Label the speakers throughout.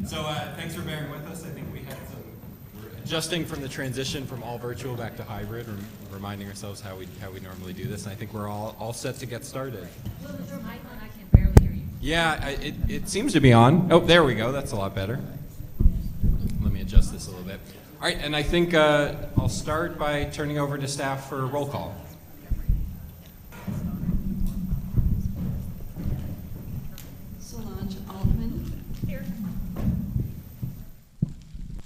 Speaker 1: So thanks for bearing with us. I think we're adjusting from the transition from all virtual back to hybrid, and reminding ourselves how we normally do this. And I think we're all set to get started.
Speaker 2: Well, is your mic on? I can barely hear you.
Speaker 1: Yeah, it seems to be on. Oh, there we go. That's a lot better. Let me adjust this a little bit. All right, and I think I'll start by turning over to staff for roll call.
Speaker 3: Solange Altman.
Speaker 2: Here.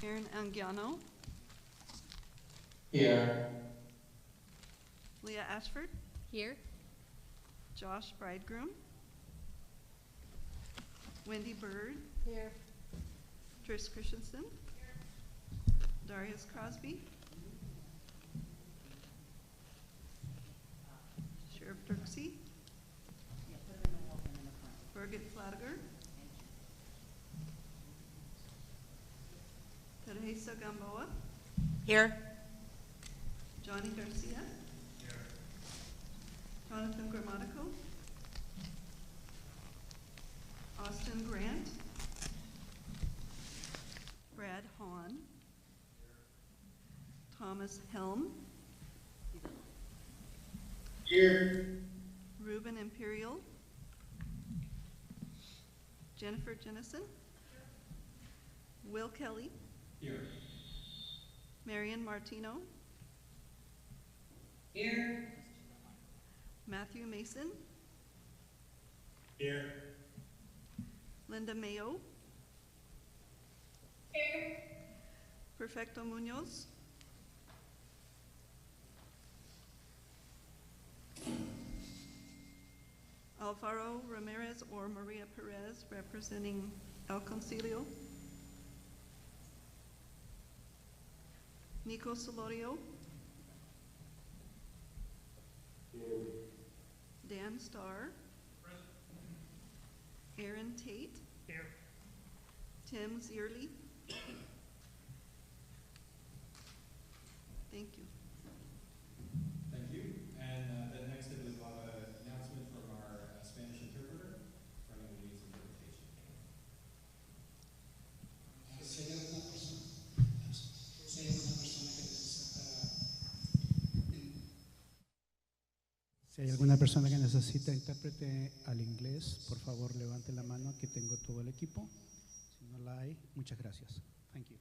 Speaker 3: Aaron Anguiano.
Speaker 4: Here.
Speaker 3: Leah Ashford.
Speaker 2: Here.
Speaker 3: Josh Bridegroom. Wendy Bird.
Speaker 2: Here.
Speaker 3: Trish Christensen. Darius Crosby. Sheriff Dirksey. Birgit Flatiger. Teresa Gamboa.
Speaker 2: Here.
Speaker 3: Johnny Garcia. Jonathan Grammatico. Austin Grant. Brad Hahn. Thomas Helm.
Speaker 4: Here.
Speaker 3: Ruben Imperial. Jennifer Jennison. Will Kelly.
Speaker 4: Here.
Speaker 3: Marion Martino.
Speaker 4: Here.
Speaker 3: Matthew Mason.
Speaker 4: Here.
Speaker 3: Linda Mayo.
Speaker 4: Here.
Speaker 3: Perfecto Munoz. Alvaro Ramirez or Maria Perez representing El Concilio. Nico Solorio. Dan Starr. Aaron Tate.
Speaker 4: Here.
Speaker 3: Tim Zierli. Thank you.
Speaker 1: Thank you. And then next it is an announcement from our Spanish interpreter for anyone who needs interpretation.
Speaker 5: Si hay alguna persona que necesita intérprete al inglés, por favor levante la mano. Aquí tengo todo el equipo. Si no la hay, muchas gracias. Thank you.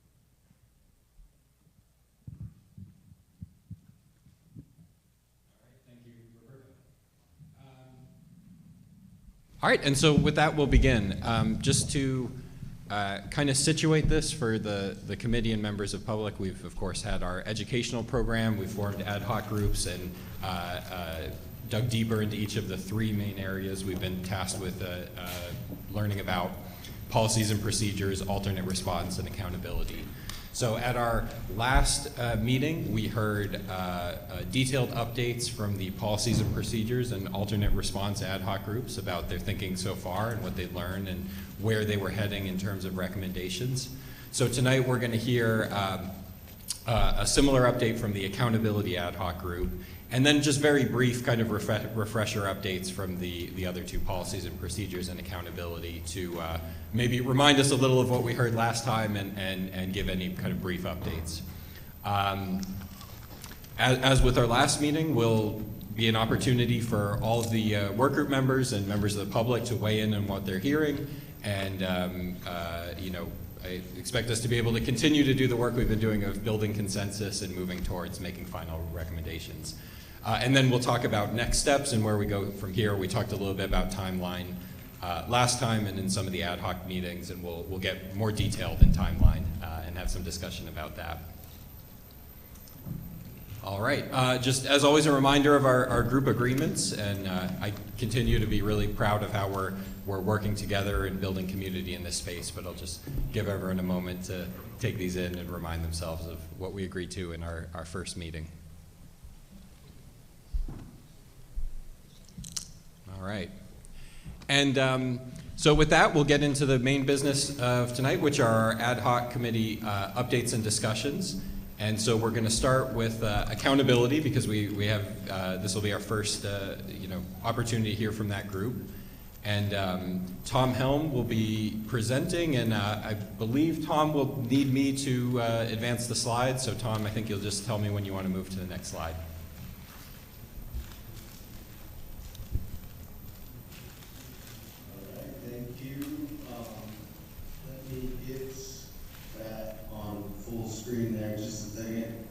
Speaker 1: All right, and so with that, we'll begin. Just to kind of situate this for the committee and members of public, we've, of course, had our educational program. We've formed ad hoc groups and dug deeper into each of the three main areas we've been tasked with learning about: policies and procedures, alternate response, and accountability. So at our last meeting, we heard detailed updates from the policies and procedures and alternate response ad hoc groups about their thinking so far and what they learned and where they were heading in terms of recommendations. So tonight we're going to hear a similar update from the accountability ad hoc group, and then just very brief kind of refresher updates from the other two, policies and procedures and accountability, to maybe remind us a little of what we heard last time and give any kind of brief updates. As with our last meeting, will be an opportunity for all of the work group members and members of the public to weigh in on what they're hearing, and you know, I expect us to be able to continue to do the work we've been doing of building consensus and moving towards making final recommendations. And then we'll talk about next steps and where we go from here. We talked a little bit about timeline last time and in some of the ad hoc meetings, and we'll get more detailed in timeline and have some discussion about that. All right, just as always, a reminder of our group agreements, and I continue to be really proud of how we're working together and building community in this space, but I'll just give everyone a moment to take these in and remind themselves of what we agreed to in our first meeting. All right. And so with that, we'll get into the main business of tonight, which are our ad hoc committee updates and discussions. And so we're going to start with accountability, because we have this will be our first opportunity to hear from that group. And Tom Helm will be presenting, and I believe Tom will need me to advance the slides. So Tom, I think you'll just tell me when you want to move to the next slide.
Speaker 6: All right, thank you. Let me get that on full screen there just a second.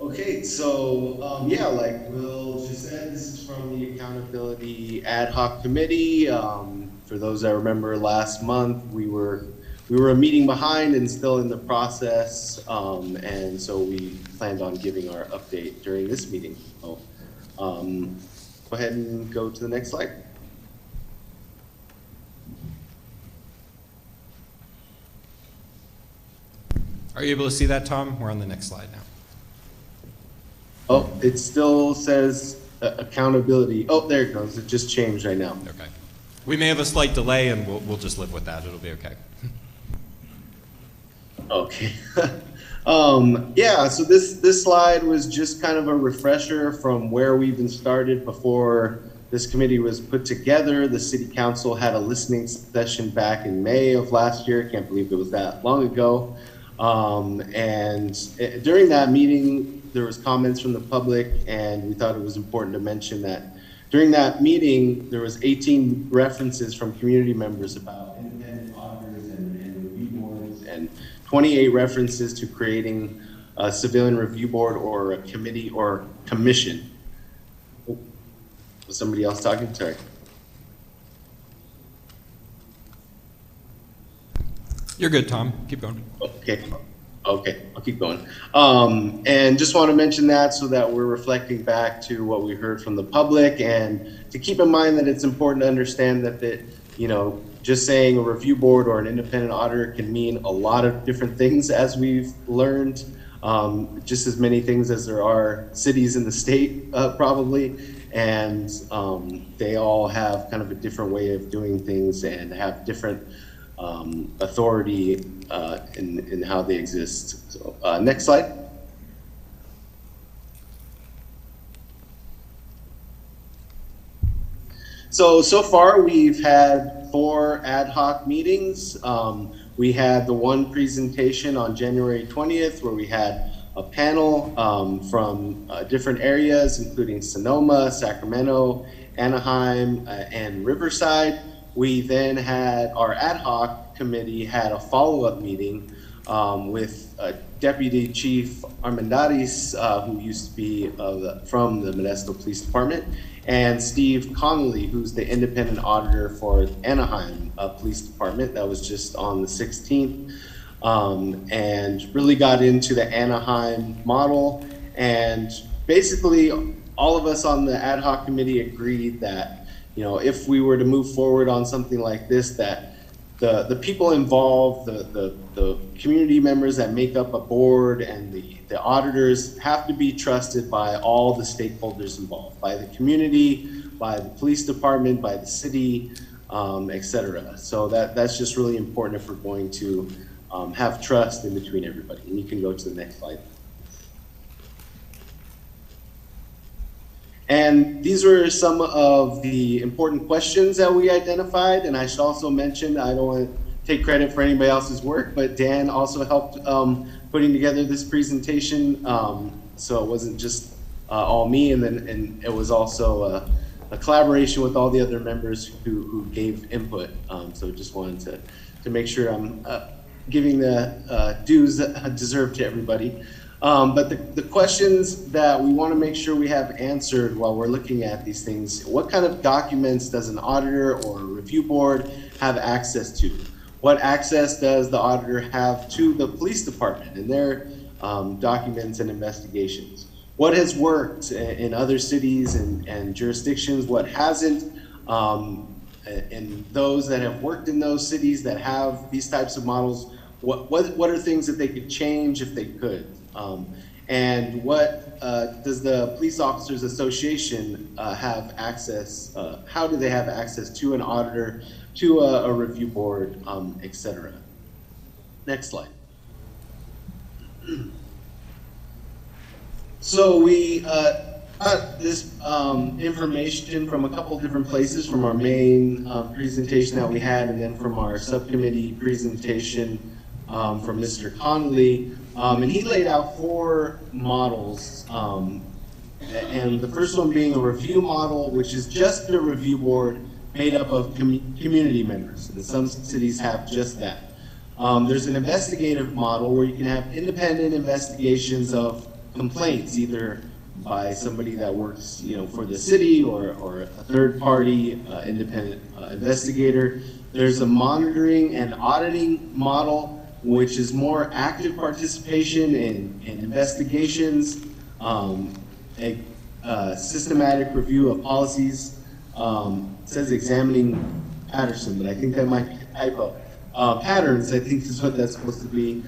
Speaker 6: Okay, so yeah, like Will just said, this is from the Accountability Ad Hoc Committee. For those that remember, last month we were a meeting behind and still in the process, and so we planned on giving our update during this meeting. So, go ahead and go to the next slide.
Speaker 1: Are you able to see that, Tom? We're on the next slide now.
Speaker 6: Oh, it still says accountability. Oh, there it goes. It just changed right now.
Speaker 1: Okay. We may have a slight delay, and we'll just live with that. It'll be okay.
Speaker 6: Okay. Yeah, so this slide was just kind of a refresher from where we even started before this committee was put together. The city council had a listening session back in May of last year. Can't believe it was that long ago. During that meeting, there was comments from the public, and we thought it was important to mention that during that meeting, there was 18 references from community members about independent auditors and review boards, and 28 references to creating a civilian review board or a committee or commission. Oh, was somebody else talking? Sorry.
Speaker 1: You're good, Tom. Keep going.
Speaker 6: Okay, I'll keep going. And just want to mention that so that we're reflecting back to what we heard from the public, and to keep in mind that it's important to understand that you know, just saying a review board or an independent auditor can mean a lot of different things, as we've learned, just as many things as there are cities in the state, probably. And they all have kind of a different way of doing things and have different authority in how they exist. So, next slide. So far we've had 4 ad hoc meetings. We had the one presentation on January 20th where we had a panel from different areas, including Sonoma, Sacramento, Anaheim, and Riverside. We then had our ad hoc committee had a follow-up meeting with Deputy Chief Armendariz, who used to be from the Modesto Police Department, and Steve Connolly, who's the independent auditor for Anaheim Police Department. That was just on the 16th, and really got into the Anaheim model. And basically, all of us on the ad hoc committee agreed that, you know, if we were to move forward on something like this, that the people involved, the community members that make up a board and the auditors have to be trusted by all the stakeholders involved, by the community, by the police department, by the city, etc. So that's just really important if we're going to have trust in between everybody. And you can go to the next slide. And these were some of the important questions that we identified. And I should also mention, I don't want to take credit for anybody else's work, but Dan also helped putting together this presentation. So it wasn't just all me, and it was also a collaboration with all the other members who gave input. So just wanted to make sure I'm giving the dues deserved to everybody. But the questions that we want to make sure we have answered while we're looking at these things: what kind of documents does an auditor or a review board have access to? What access does the auditor have to the police department and their documents and investigations? What has worked in other cities and jurisdictions? What hasn't? And those that have worked in those cities that have these types of models, what are things that they could change if they could? And what does the Police Officers Association have access, how do they have access to an auditor, to a review board, etc.? Next slide. So we got this information from a couple different places, from our main presentation that we had, and then from our subcommittee presentation from Mr. Connolly. And he laid out 4 models, and the first one being a review model, which is just a review board made up of community members, and some cities have just that. There's an investigative model where you can have independent investigations of complaints, either by somebody that works, for the city or a third-party independent investigator. There's a monitoring and auditing model, which is more active participation in investigations, a systematic review of policies. It says examining Patterson, but I think that might be a typo. Patterns, I think, is what that's supposed to be.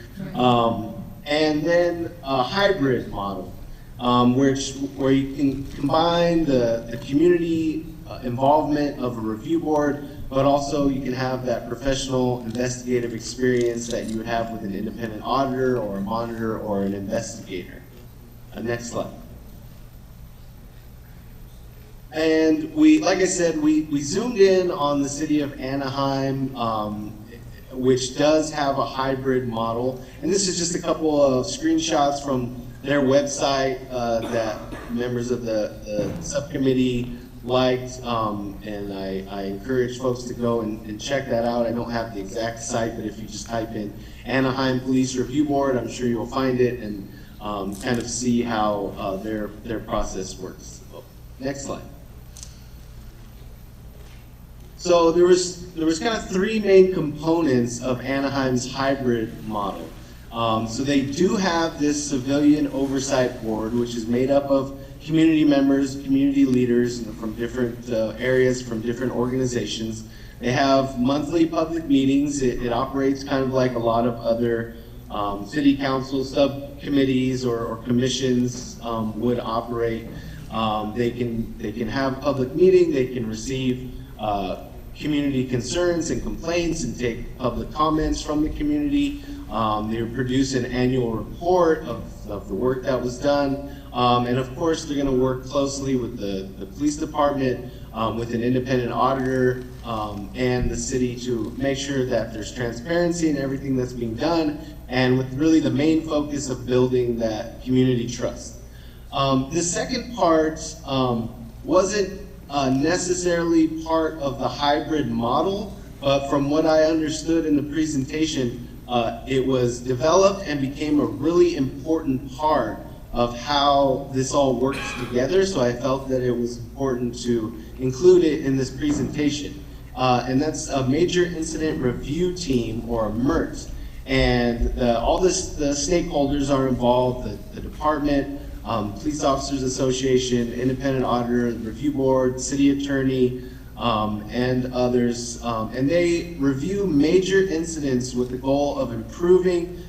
Speaker 6: And then a hybrid model, where you can combine the community involvement of a review board, but also you can have that professional investigative experience that you would have with an independent auditor or a monitor or an investigator. Next slide. And like I said, we zoomed in on the city of Anaheim, which does have a hybrid model. And this is just a couple of screenshots from their website that members of the subcommittee liked, and I encourage folks to go and check that out. I don't have the exact site, but if you just type in Anaheim Police Review Board, I'm sure you'll find it and kind of see how their process works. Next slide. So there was kind of 3 main components of Anaheim's hybrid model. So they do have this civilian oversight board, which is made up of community members, community leaders from different areas, from different organizations. They have monthly public meetings. It operates kind of like a lot of other city council subcommittees or commissions would operate. They can have public meeting. They can receive community concerns and complaints and take public comments from the community. They produce an annual report of the work that was done. And of course, they're going to work closely with the police department, with an independent auditor, and the city to make sure that there's transparency in everything that's being done, and with really the main focus of building that community trust. The second part wasn't necessarily part of the hybrid model, but from what I understood in the presentation, it was developed and became a really important part of how this all works together, so I felt that it was important to include it in this presentation. And that's a Major Incident Review Team, or a MERT. And all the stakeholders are involved, the department, Police Officers Association, Independent Auditor, Review Board, City Attorney, and others. And they review major incidents with the goal of improving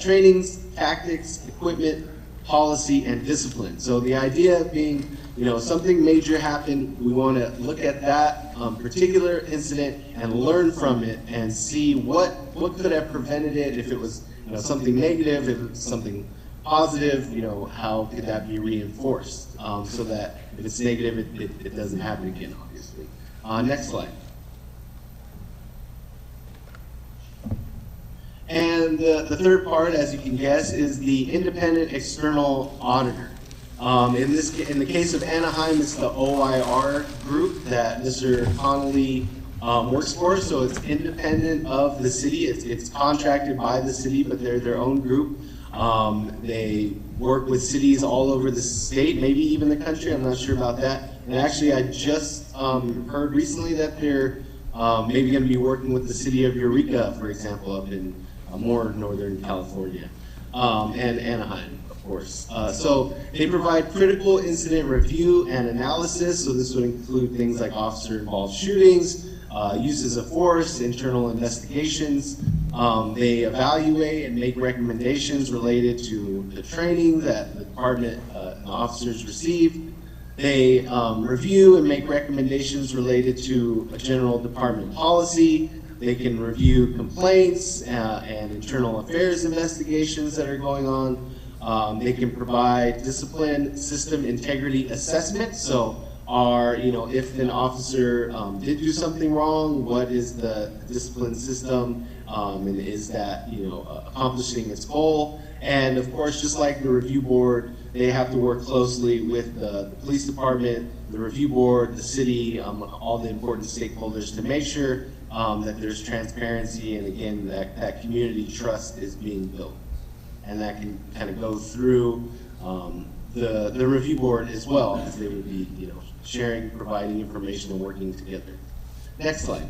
Speaker 6: trainings, tactics, equipment, policy, and discipline. So the idea being, something major happened, we want to look at that particular incident and learn from it and see what could have prevented it. If it was something negative, if it was something positive, how could that be reinforced so that if it's negative, it doesn't happen again, obviously. Next slide. And the third part, as you can guess, is the independent external auditor. In the case of Anaheim, it's the OIR group that Mr. Connolly works for, so it's independent of the city. It's contracted by the city, but they're their own group. They work with cities all over the state, maybe even the country. I'm not sure about that. And actually, I just heard recently that they're maybe going to be working with the city of Eureka, for example, up in more northern California, and Anaheim, of course. So they provide critical incident review and analysis. So this would include things like officer-involved shootings, uses of force, internal investigations. They evaluate and make recommendations related to the training that the department and the officers receive. They review and make recommendations related to a general department policy. They can review complaints and internal affairs investigations that are going on. They can provide discipline system integrity assessment. So if an officer did do something wrong, what is the discipline system, and is that, accomplishing its goal? And of course, just like the review board, they have to work closely with the police department, the review board, the city, all the important stakeholders to make sure that there's transparency, and again, that community trust is being built. And that can kind of go through the review board as well, as they would be, sharing, providing information, and working together. Next slide.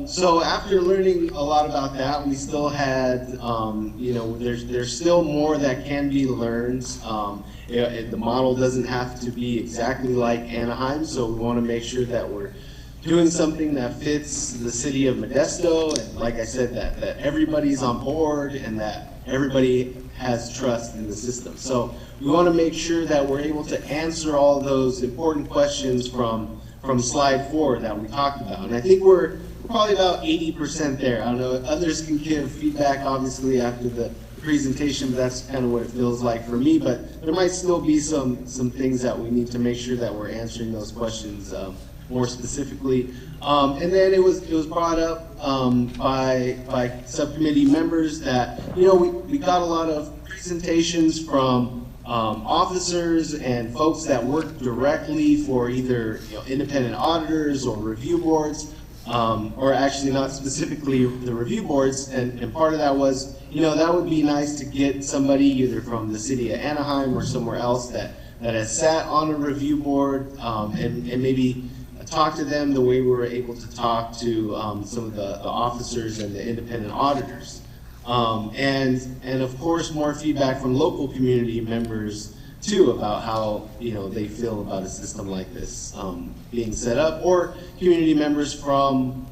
Speaker 6: So after learning a lot about that, we still had, there's still more that can be learned. The model doesn't have to be exactly like Anaheim, so we want to make sure that we're doing something that fits the city of Modesto, and like I said, that everybody's on board and that everybody has trust in the system. So we want to make sure that we're able to answer all those important questions from slide 4 that we talked about. And I think we're probably about 80% there. I don't know, others can give feedback obviously after the presentation, but that's kind of what it feels like for me. But there might still be some things that we need to make sure that we're answering those questions more specifically. And then it was brought up by subcommittee members that, we got a lot of presentations from officers and folks that work directly for either independent auditors or review boards, or actually not specifically the review boards. And part of that was, that would be nice to get somebody either from the city of Anaheim or somewhere else that has sat on a review board, and maybe talk to them the way we were able to talk to some of the officers and the independent auditors. And of course, more feedback from local community members too about how they feel about a system like this being set up, or community members from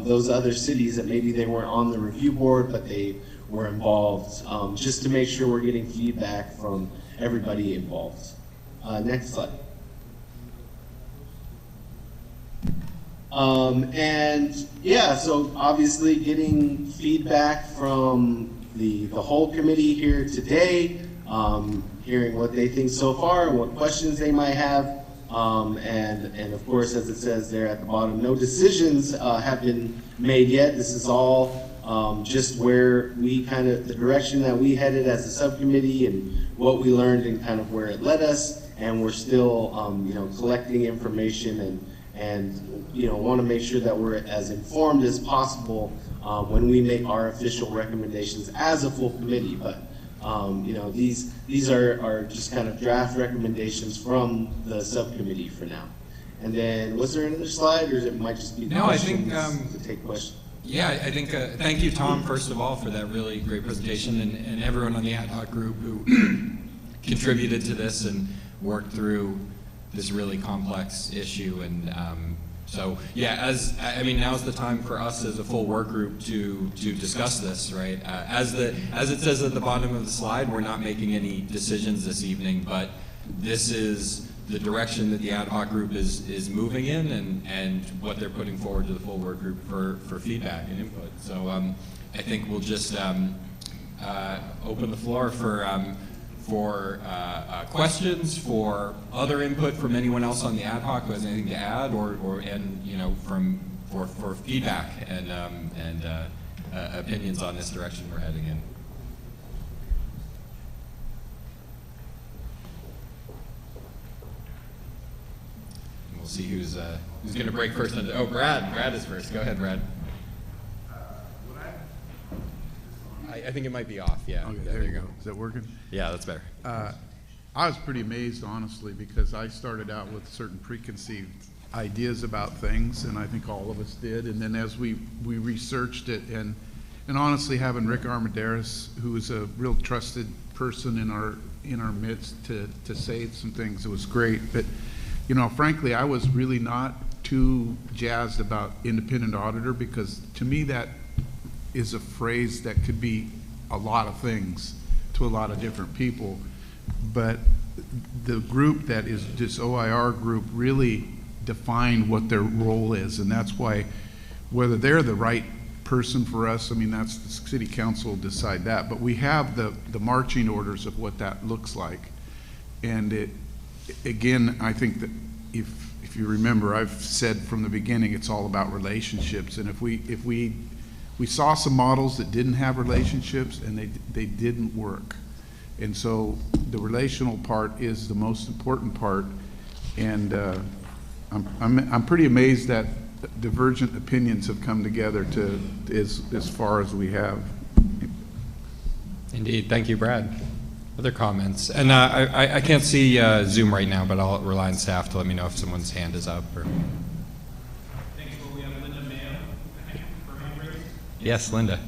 Speaker 6: those other cities that maybe they weren't on the review board but they were involved, just to make sure we're getting feedback from everybody involved. Next slide. And yeah, so obviously getting feedback from the whole committee here today, hearing what they think so far and what questions they might have, and of course, as it says there at the bottom, no decisions have been made yet. This is all just where we the direction that we headed as a subcommittee and what we learned and kind of where it led us, and we're still collecting information and want to make sure that we're as informed as possible when we make our official recommendations as a full committee. But these are just kind of draft recommendations from the subcommittee for now. And then, was there another slide, or it might just be questions?
Speaker 1: I think
Speaker 6: to take questions.
Speaker 1: Yeah, I think thank you, Tom, first of all, for that really great presentation, and everyone on the ad hoc group who contributed to this and worked through this really complex issue. And so yeah, now's the time for us as a full work group to discuss this, right? As it says at the bottom of the slide, we're not making any decisions this evening, but this is the direction that the ad hoc group is moving in, and what they're putting forward to the full work group for feedback and input. So I think we'll just open the floor for questions, for other input from anyone else on the ad hoc who has anything to add, for feedback and opinions on this direction we're heading in. And we'll see who's going to break first. Oh, Brad is first. Go ahead, Brad. I think it might be off, yeah.
Speaker 7: Okay, there you go. Is that working?
Speaker 1: Yeah, that's better.
Speaker 7: I was pretty amazed, honestly, because I started out with certain preconceived ideas about things, and I think all of us did. And then as we researched it, and honestly, having Rick Armendariz, who is a real trusted person in our midst, to say some things, it was great. But frankly, I was really not too jazzed about independent auditor, because to me that is a phrase that could be a lot of things to a lot of different people. But the group that is this OIR group really define what their role is, and that's why whether they're the right person for us, I mean, that's the city council will decide that, but we have the marching orders of what that looks like. And it, again, I think that if you remember, I've said from the beginning, it's all about relationships, and if we saw some models that didn't have relationships and they didn't work. And so the relational part is the most important part, and I'm pretty amazed that divergent opinions have come together to as far as we have.
Speaker 1: Indeed. Thank you, Brad. Other comments? And I can't see Zoom right now, but I'll rely on staff to let me know if someone's hand is up. Or...
Speaker 8: Thanks. Well, we have Linda Mayo, I think, for hand raised.
Speaker 1: Yes, Linda.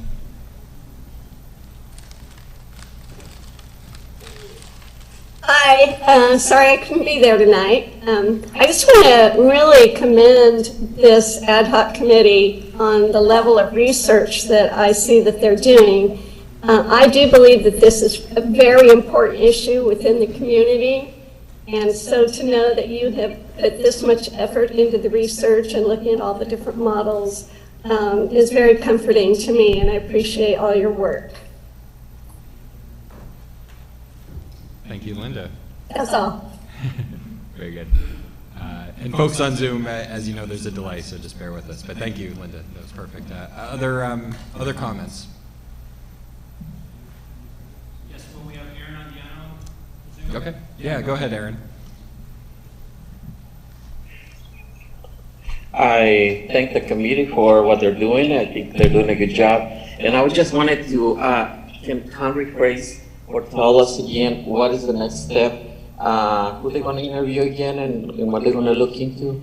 Speaker 9: Hi, sorry I couldn't be there tonight. I just want to really commend this ad hoc committee on the level of research that I see that they're doing. I do believe that this is a very important issue within the community, and so to know that you have put this much effort into the research and looking at all the different models is very comforting to me, and I appreciate all your work.
Speaker 1: Thank you, Linda.
Speaker 9: That's all.
Speaker 1: Very good. And folks on Zoom, as you know, there's a delay, so just bear with us. But thank you, Linda. That was perfect. Other comments?
Speaker 8: Yes, well, we have Aaron Andiano. Zoom.
Speaker 1: Okay. Yeah, go ahead, Aaron.
Speaker 10: I thank the committee for what they're doing. I think they're doing a good job. And I just wanted to, can rephrase or tell us again what is the next step, who they're going to interview again, and what they're going to look into.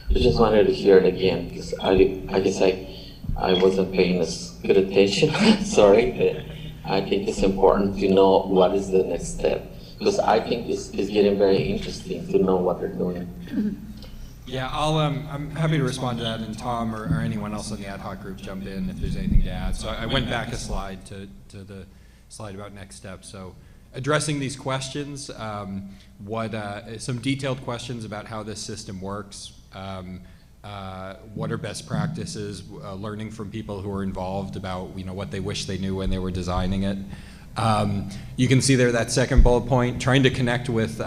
Speaker 10: I just wanted to hear it again, because I guess I wasn't paying as good attention. Sorry, but I think it's important to know what is the next step, because I think it's getting very interesting to know what they're doing.
Speaker 1: Yeah, I'm happy to respond to that, and Tom or anyone else on the ad hoc group jump in if there's anything to add. So I went back a slide to the slide about next steps. So addressing these questions, some detailed questions about how this system works, what are best practices, learning from people who are involved about what they wish they knew when they were designing it. You can see there that second bullet point, trying to connect with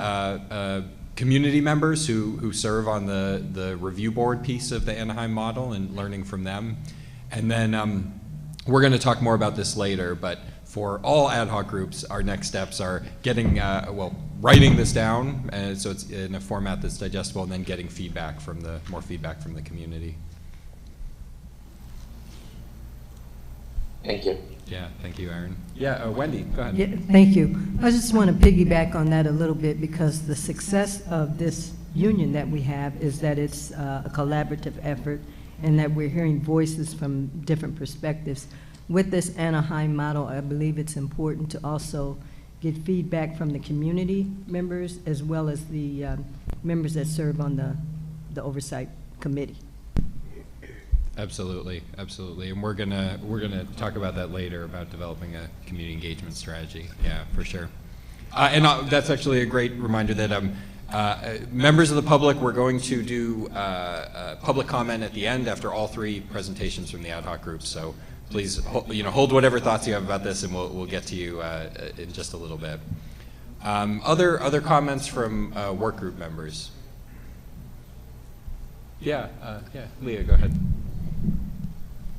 Speaker 1: community members who serve on the review board piece of the Anaheim model and learning from them. And then we're going to talk more about this later, but for all ad hoc groups, our next steps are getting, writing this down, so it's in a format that's digestible, and then getting more feedback from the community.
Speaker 10: Thank you.
Speaker 1: Yeah, thank you, Aaron. Yeah, Wendy, go ahead.
Speaker 11: Yeah, thank you. I just want to piggyback on that a little bit, because the success of this union that we have is that it's a collaborative effort, and that we're hearing voices from different perspectives. With this Anaheim model, I believe it's important to also get feedback from the community members as well as the members that serve on the Oversight Committee.
Speaker 1: Absolutely, absolutely, and we're gonna talk about that later, about developing a community engagement strategy. Yeah, for sure. And that's actually a great reminder that members of the public, we're going to do public comment at the end after all three presentations from the ad hoc groups. So please, hold whatever thoughts you have about this, and we'll get to you in just a little bit. Other comments from work group members? Yeah, Leah, go ahead.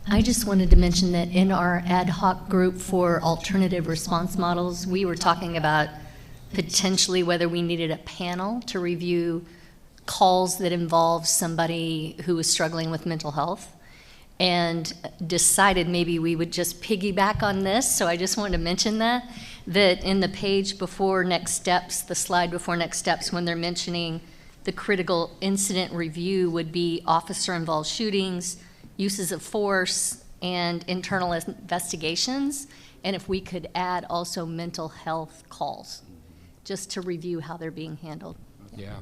Speaker 2: I just wanted to mention that in our ad hoc group for alternative response models, we were talking about potentially whether we needed a panel to review calls that involve somebody who was struggling with mental health, and decided maybe we would just piggyback on this. So I just wanted to mention that in the page before next steps, the slide before next steps, when they're mentioning the critical incident review would be officer-involved shootings, uses of force, and internal investigations, and if we could add also mental health calls, just to review how they're being handled.
Speaker 1: Yeah.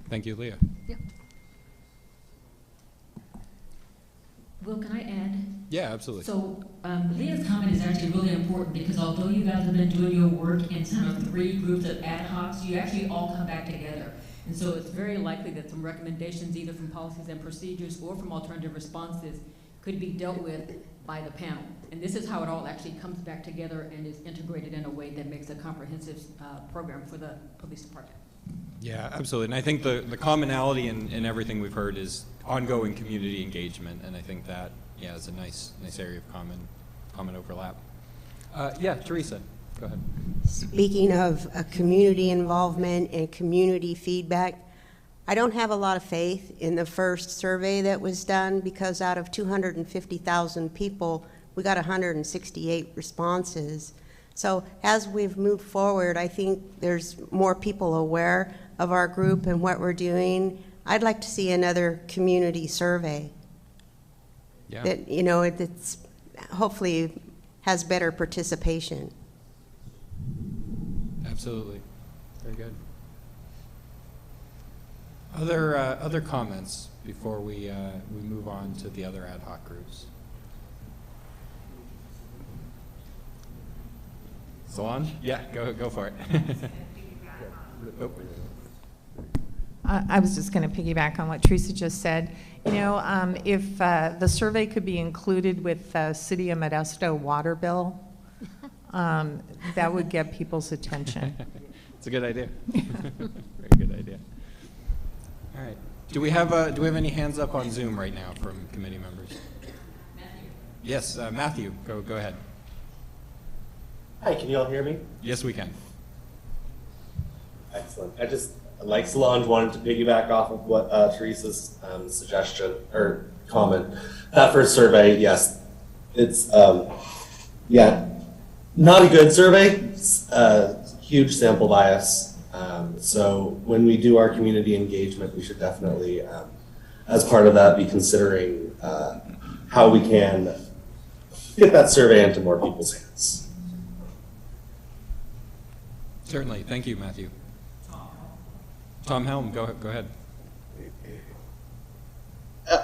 Speaker 1: Thank you, Leah.
Speaker 2: Yep.
Speaker 12: Will, can I add?
Speaker 1: Yeah, absolutely.
Speaker 12: So Leah's comment is actually really important, because although you guys have been doing your work in kind of 3 groups of ad hocs, you actually all come back together. And so it's very likely that some recommendations, either from policies and procedures or from alternative responses, could be dealt with by the panel. And this is how it all actually comes back together and is integrated in a way that makes a comprehensive program for the police department.
Speaker 1: Yeah, absolutely. And I think the commonality in everything we've heard is ongoing community engagement, and I think that, yeah, is a nice area of common overlap. Yeah, Teresa, go ahead.
Speaker 13: Speaking of community involvement and community feedback, I don't have a lot of faith in the first survey that was done, because out of 250,000 people, we got 168 responses. So as we've moved forward, I think there's more people aware of our group and what we're doing. I'd like to see another community survey.
Speaker 1: Yeah.
Speaker 13: That, you know, it's hopefully has better participation.
Speaker 1: Absolutely. Very good. Other comments before we move on to the other ad hoc groups? Solange? Yeah, go for it.
Speaker 14: I was just going to piggyback on what Teresa just said. You know, if the survey could be included with the City of Modesto water bill, that would get people's attention.
Speaker 1: It's a good idea. Very good idea. All right. Do we have any hands up on Zoom right now from committee members? Matthew. Yes, Matthew, go ahead.
Speaker 15: Hi, can you all hear me?
Speaker 1: Yes, we can.
Speaker 15: Excellent. I just, like Solange, wanted to piggyback off of what Teresa's suggestion or comment. That first survey, yes, it's yeah, not a good survey. Huge sample bias. So when we do our community engagement, we should definitely, as part of that, be considering how we can get that survey into more people's hands.
Speaker 1: Certainly. Thank you, Matthew. Tom Helm, go ahead.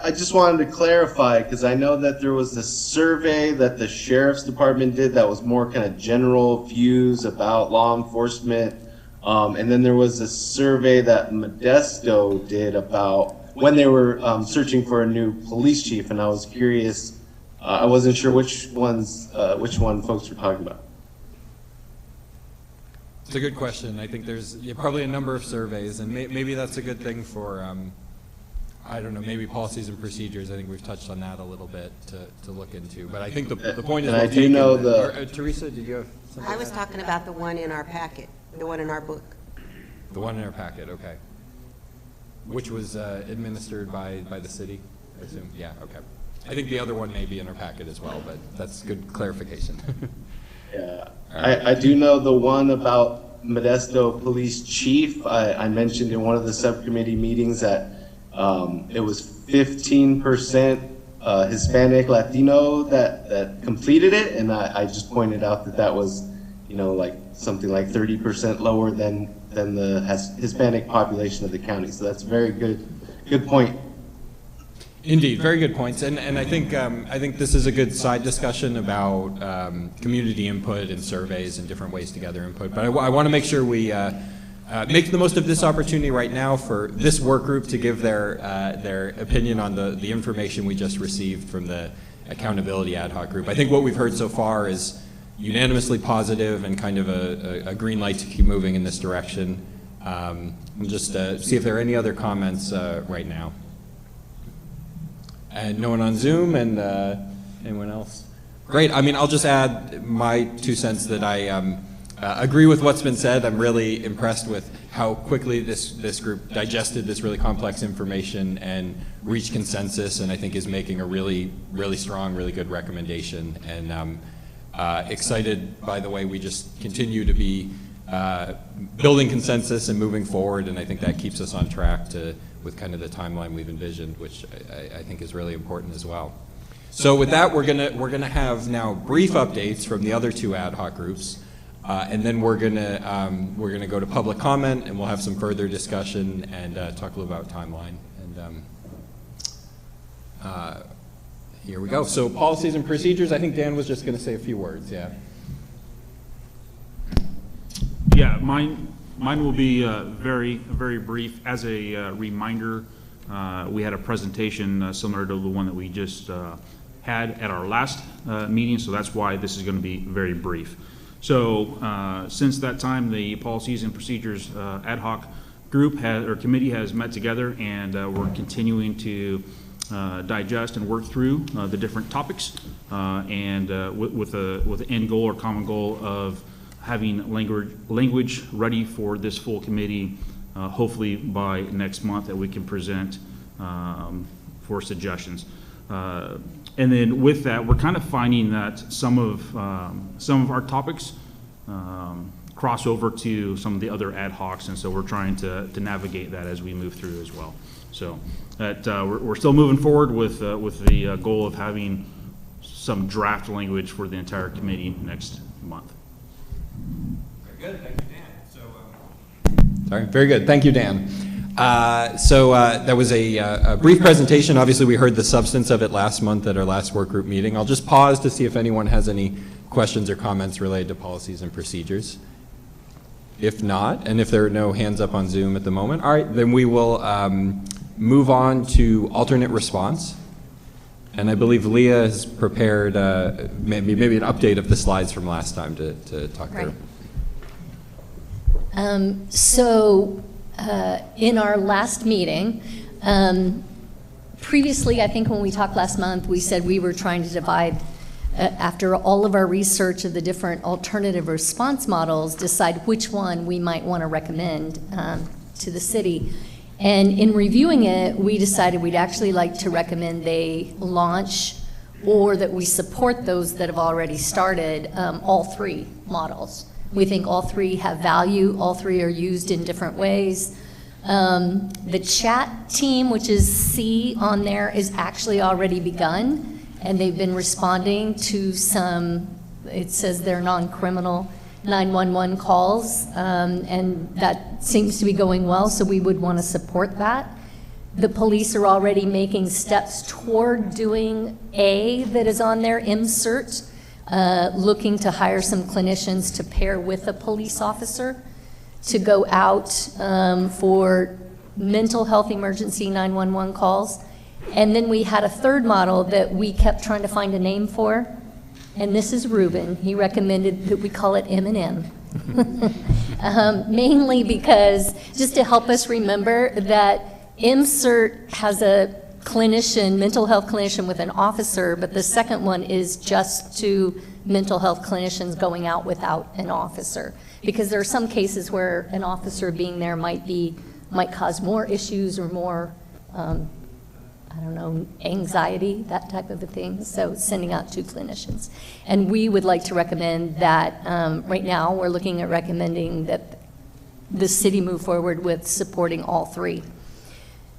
Speaker 6: I just wanted to clarify, because I know that there was a survey that the Sheriff's Department did that was more kind of general views about law enforcement. And then there was a survey that Modesto did about when they were searching for a new police chief, and I was curious, I wasn't sure which one folks were talking about.
Speaker 1: It's a good question. I think there's probably a number of surveys, and maybe that's a good thing for, I don't know, maybe policies and procedures. I think we've touched on that a little bit to look into. But I think the point is,
Speaker 6: and I do know
Speaker 1: Teresa, did you have something?
Speaker 13: I was talking about the one in our packet, the one in our book.
Speaker 1: The one in our packet, okay. Which was administered by the city, I assume? Yeah, okay. I think the other one may be in our packet as well, but that's good clarification.
Speaker 6: Yeah, I do know the one about Modesto Police Chief. I mentioned in one of the subcommittee meetings that it was 15% Hispanic Latino that completed it, and I just pointed out that was, you know, like something like 30% lower than the Hispanic population of the county. So that's a very good point.
Speaker 1: Indeed, very good points, and I think this is a good side discussion about community input and surveys and different ways to gather input. But I want to make sure we make the most of this opportunity right now for this work group to give their opinion on the information we just received from the accountability ad hoc group. I think what we've heard so far is unanimously positive and kind of a green light to keep moving in this direction. We'll just see if there are any other comments right now. And no one on Zoom, and anyone else? Great. I mean, I'll just add my 2 cents that I agree with what's been said. I'm really impressed with how quickly this group digested this really complex information and reached consensus, and I think is making a really, really strong, really good recommendation. And I'm excited by the way we just continue to be building consensus and moving forward, and I think that keeps us on track with kind of the timeline we've envisioned, which I think is really important as well. So with that, we're gonna have now brief updates from the other 2 ad hoc groups, and then we're gonna go to public comment, and we'll have some further discussion and talk a little about timeline. And here we go. So policies and procedures. I think Dan was just gonna say a few words. Yeah.
Speaker 8: Yeah, my Mine will be very, very brief. As a reminder, we had a presentation similar to the one that we just had at our last meeting, so that's why this is going to be very brief. So since that time, the Policies and Procedures Ad Hoc Group committee has met together, and we're continuing to digest and work through the different topics, and with an end goal or common goal of having language ready for this full committee, hopefully by next month, that we can present for suggestions. And then with that, we're kind of finding that some of our topics cross over to some of the other ad hocs, and so we're trying to navigate that as we move through as well. So that we're still moving forward with the goal of having some draft language for the entire committee next month. Very good, thank you, Dan.
Speaker 1: Sorry, very good. Thank you, Dan. That was a brief presentation. Obviously, we heard the substance of it last month at our last work group meeting. I'll just pause to see if anyone has any questions or comments related to policies and procedures. If not, and if there are no hands up on Zoom at the moment, all right, then we will move on to alternate response. And I believe Leah has prepared maybe an update of the slides from last time to talk through.
Speaker 2: In our last meeting, previously, I think when we talked last month, we said we were trying to divide, after all of our research of the different alternative response models, decide which one we might want to recommend to the city. And in reviewing it, we decided we'd actually like to recommend they launch, or that we support those that have already started, all three models. We think all three have value, all three are used in different ways. The chat team, which is C on there, is actually already begun, and they've been responding to some, it says they're non-criminal 911 calls, and that seems to be going well, so we would want to support that. The police are already making steps toward doing A that is on there, MCERT, looking to hire some clinicians to pair with a police officer to go out for mental health emergency 911 calls. And then we had a third model that we kept trying to find a name for, and this is Ruben. He recommended that we call it M&M. Mainly because, just to help us remember that MCERT has a clinician, mental health clinician with an officer, but the second one is just to mental health clinicians going out without an officer. Because there are some cases where an officer being there might cause more issues or more, I don't know, anxiety, that type of a thing. So sending out two clinicians. And we would like to recommend that, right now we're looking at recommending that the city move forward with supporting all three.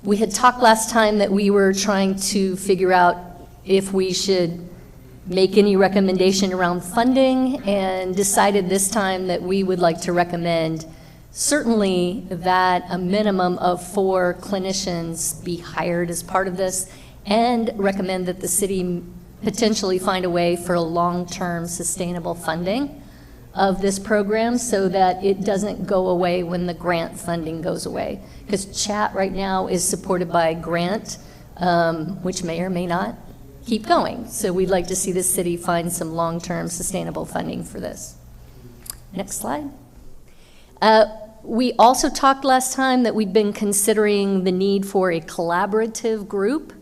Speaker 2: We had talked last time that we were trying to figure out if we should make any recommendation around funding, and decided this time that we would like to recommend certainly that a minimum of 4 clinicians be hired as part of this, and recommend that the city potentially find a way for long-term sustainable funding of this program so that it doesn't go away when the grant funding goes away. Because chat right now is supported by grant, which may or may not keep going. So we'd like to see the city find some long-term sustainable funding for this. Next slide. We also talked last time that we'd been considering the need for a collaborative group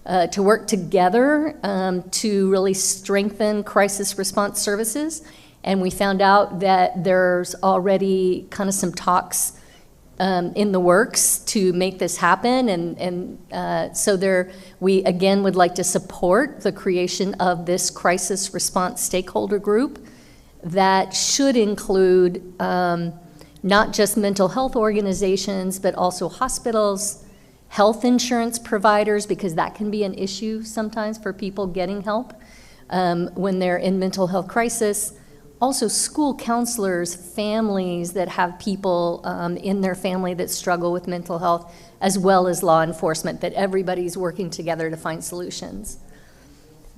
Speaker 2: to work together to really strengthen crisis response services. And we found out that there's already kind of some talks in the works to make this happen, and so we again would like to support the creation of this crisis response stakeholder group that should include not just mental health organizations, but also hospitals, health insurance providers, because that can be an issue sometimes for people getting help when they're in mental health crisis. Also school counselors, families that have people in their family that struggle with mental health, as well as law enforcement, that everybody's working together to find solutions.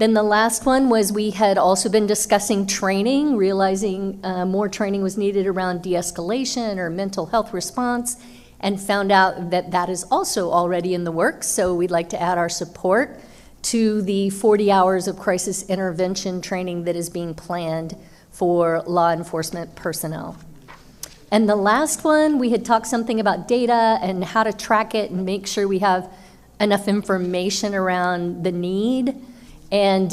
Speaker 2: Then the last one was we had also been discussing training, realizing more training was needed around de-escalation or mental health response, and found out that that is also already in the works. So we'd like to add our support to the 40 hours of crisis intervention training that is being planned for law enforcement personnel. And the last one, we had talked something about data and how to track it and make sure we have enough information around the need, and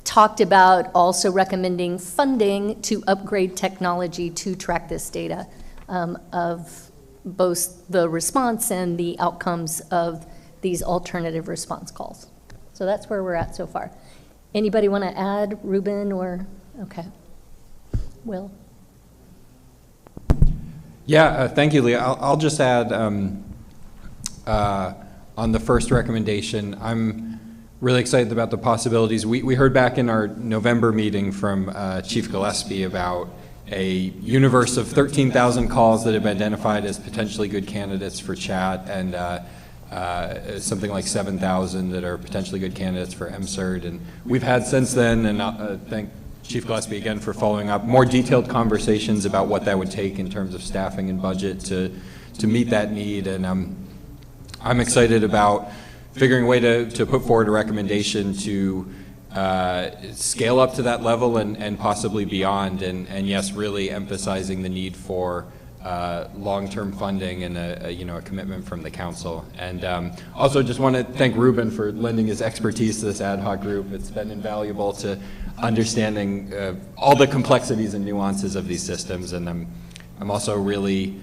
Speaker 2: talked about also recommending funding to upgrade technology to track this data of both the response and the outcomes of these alternative response calls. So that's where we're at so far. Anybody want to add, Ruben, or, okay. Will?
Speaker 1: Yeah, thank you, Leah. I'll just add on the first recommendation, I'm really excited about the possibilities. We heard back in our November meeting from Chief Gillespie about a universe of 13,000 calls that have been identified as potentially good candidates for chat, and something like 7,000 that are potentially good candidates for MCERT. And we've had since then, and thank Chief Gillespie again for following up, more detailed conversations about what that would take in terms of staffing and budget to meet that need. And I'm excited about figuring a way to put forward a recommendation to scale up to that level and possibly beyond, and yes, really emphasizing the need for long-term funding and a commitment from the council. And also just want to thank Ruben for lending his expertise to this ad hoc group. It's been invaluable to understanding all the complexities and nuances of these systems. And I'm also really,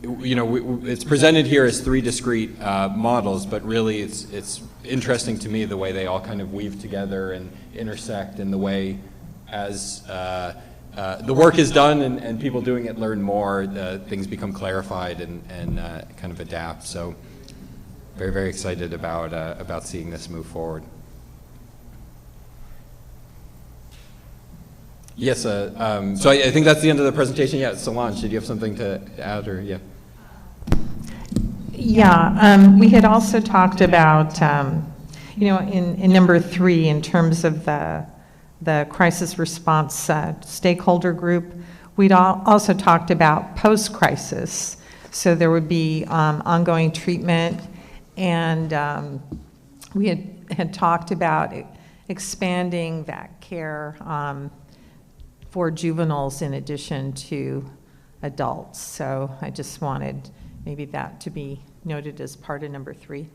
Speaker 1: it's presented here as 3 discrete models, but really it's interesting to me the way they all kind of weave together and intersect, in the way as the work is done and people doing it learn more, things become clarified and kind of adapt. So very, very excited about seeing this move forward. Yes, so I think that's the end of the presentation. Yeah, Solange, did you have something to add, or yeah?
Speaker 14: Yeah, we had also talked about, in number 3, in terms of the crisis response stakeholder group, we'd also talked about post-crisis. So there would be ongoing treatment, and we had talked about expanding that care for juveniles in addition to adults. So I just wanted maybe that to be noted as part of number 3.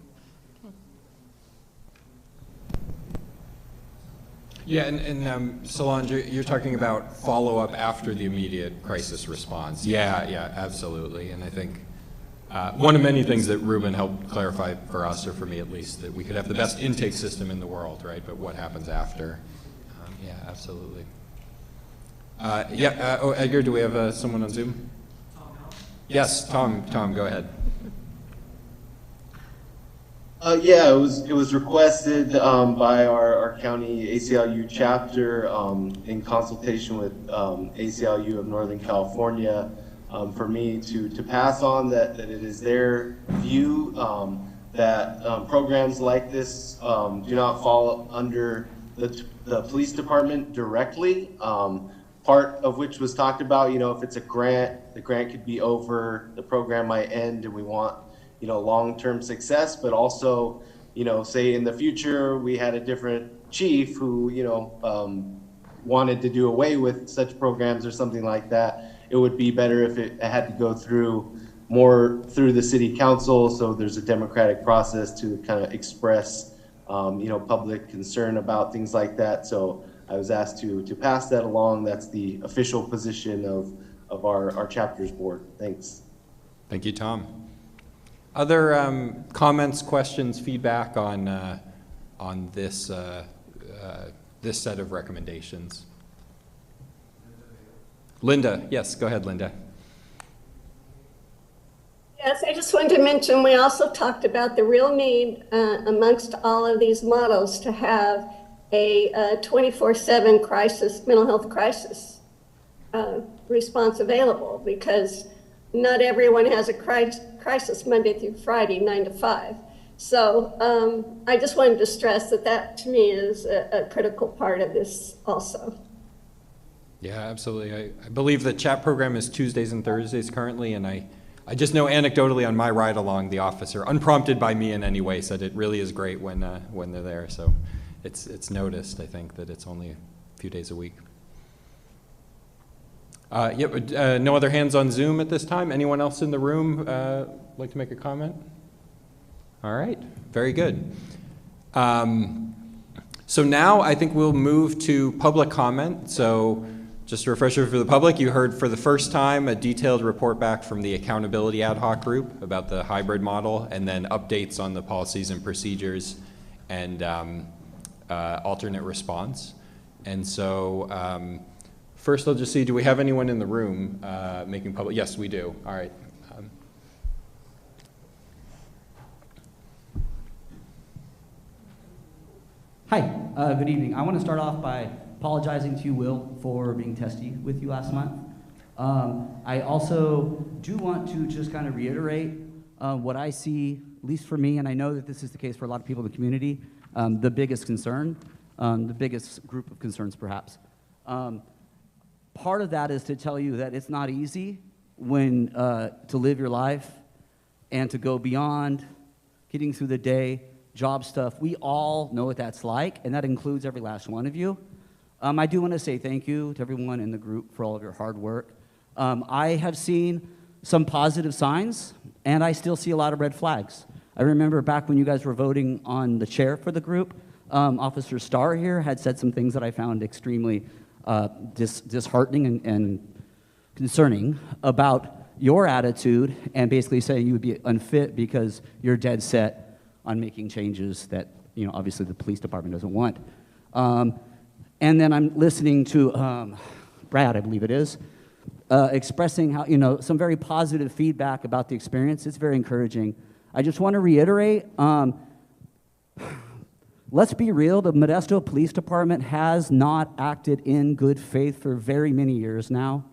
Speaker 1: Yeah, and Solange, you're talking about follow-up after the immediate crisis response. Yeah, absolutely. And I think one of many things that Ruben helped clarify for us, or for me at least, that we could have the best intake system in the world, right? But what happens after? Yeah, absolutely. Edgar, do we have someone on Zoom? Yes, Tom, go ahead.
Speaker 6: Yeah, it was requested by our county ACLU chapter in consultation with ACLU of Northern California for me to pass on that it is their view that programs like this do not fall under the police department directly. Part of which was talked about, if it's a grant, the grant could be over, the program might end, and we want long-term success, but also, say in the future we had a different chief who, wanted to do away with such programs or something like that. It would be better if it had to go more through the city council, so there's a democratic process to kind of express, public concern about things like that. So I was asked to pass that along. That's the official position of our chapter's board. Thanks.
Speaker 1: Thank you, Tom. Other comments, questions, feedback on this this set of recommendations? Linda, yes, go ahead, Linda.
Speaker 9: Yes, I just wanted to mention we also talked about the real need amongst all of these models to have a 24/7 mental health crisis response available, because not everyone has a crisis Monday through Friday, 9 to 5. So I just wanted to stress that that to me is a critical part of this also.
Speaker 1: Yeah, absolutely. I believe the chat program is Tuesdays and Thursdays currently, and I just know anecdotally on my ride along, the officer, unprompted by me in any way, said it really is great when they're there. So it's noticed, I think, that it's only a few days a week. No other hands on Zoom at this time. Anyone else in the room like to make a comment? All right, very good. So now I think we'll move to public comment. So just a refresher for the public, you heard for the first time a detailed report back from the Accountability Ad Hoc Group about the hybrid model, and then updates on the policies and procedures and alternate response. And so first I'll just see, do we have anyone in the room making public? Yes, we do. All right.
Speaker 16: Hi, good evening. I want to start off by apologizing to you, Will, for being testy with you last month. I also do want to just kind of reiterate what I see, at least for me, and I know that this is the case for a lot of people in the community, the biggest concern, the biggest group of concerns perhaps. Part of that is to tell you that it's not easy when to live your life and to go beyond getting through the day, job stuff. We all know what that's like, and that includes every last one of you. I do want to say thank you to everyone in the group for all of your hard work. I have seen some positive signs, and I still see a lot of red flags. I remember back when you guys were voting on the chair for the group, Officer Starr here had said some things that I found extremely disheartening and concerning about your attitude, and basically saying you would be unfit because you're dead set on making changes that, you know, obviously the police department doesn't want. And then I'm listening to Brad, I believe it is, expressing how, you know, some very positive feedback about the experience. It's very encouraging. I just want to reiterate, let's be real, the Modesto Police Department has not acted in good faith for very many years now.